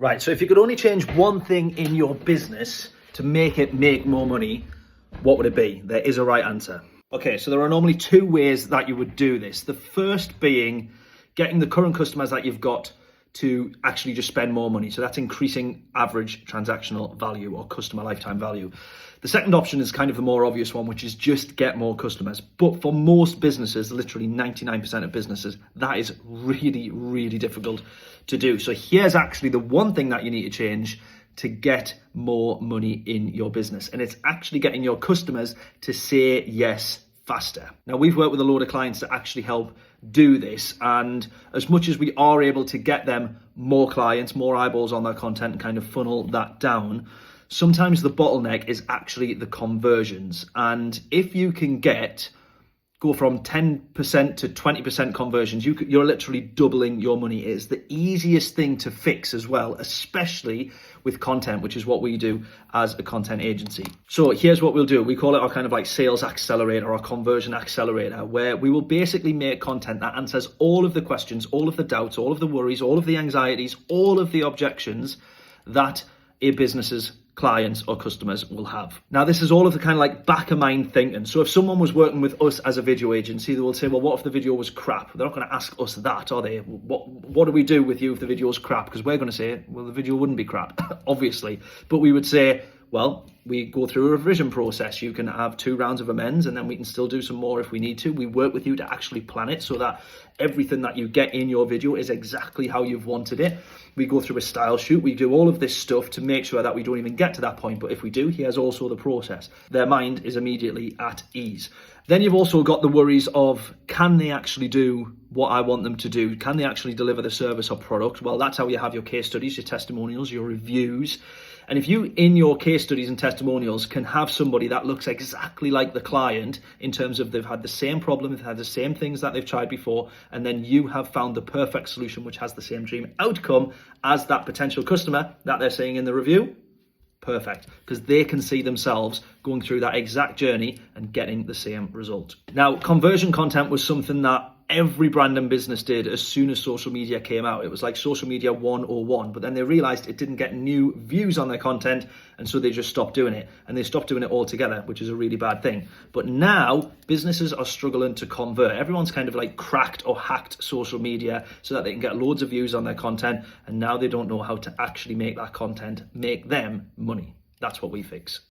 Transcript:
Right, so if you could only change one thing in your business to make it make more money, what would it be? There is a right answer. Okay, so there are normally two ways that you would do this. The first being getting the current customers that you've got to actually just spend more money. So that's increasing average transactional value or customer lifetime value. The second option is kind of the more obvious one, which is just get more customers. But for most businesses, literally 99% of businesses, that is really, really difficult to do. So here's actually the one thing that you need to change to get more money in your business. And it's actually getting your customers to say yes faster. Now, we've worked with a load of clients to actually help do this. And as much as we are able to get them more clients, more eyeballs on their content and kind of funnel that down, sometimes the bottleneck is actually the conversions. And if you can go from 10% to 20% conversions, you're literally doubling your money. It is the easiest thing to fix as well, especially with content, which is what we do as a content agency. So here's what we'll do. We call it our kind of like sales accelerator or conversion accelerator, where we will basically make content that answers all of the questions, all of the doubts, all of the worries, all of the anxieties, all of the objections that a business's clients or customers will have. Now, this is all of the kind of like back of mind thinking. So if someone was working with us as a video agency, they will say, well, what if the video was crap? They're not going to ask us that, are they? What do we do with you if the video is crap? Because we're going to say, well, the video wouldn't be crap, obviously. But we would say, well, we go through a revision process. You can have 2 rounds of amends and then we can still do some more if we need to. We work with you to actually plan it so that everything that you get in your video is exactly how you've wanted it. We go through a style shoot. We do all of this stuff to make sure that we don't even get to that point. But if we do, here's also the process. Their mind is immediately at ease. Then you've also got the worries of, can they actually do what I want them to do? Can they actually deliver the service or product? Well, that's how you have your case studies, your testimonials, your reviews. And if you, in your case studies and testimonials, can have somebody that looks exactly like the client in terms of they've had the same problem, they've had the same things that they've tried before, and then you have found the perfect solution which has the same dream outcome as that potential customer that they're saying in the review, perfect, because they can see themselves going through that exact journey and getting the same result. Now, conversion content was something that every brand and business did as soon as social media came out. It was like social media 101, but then they realized it didn't get new views on their content, and so they just stopped doing it. And they stopped doing it altogether, which is a really bad thing. But now businesses are struggling to convert. Everyone's kind of like cracked or hacked social media so that they can get loads of views on their content, and now they don't know how to actually make that content make them money. That's what we fix.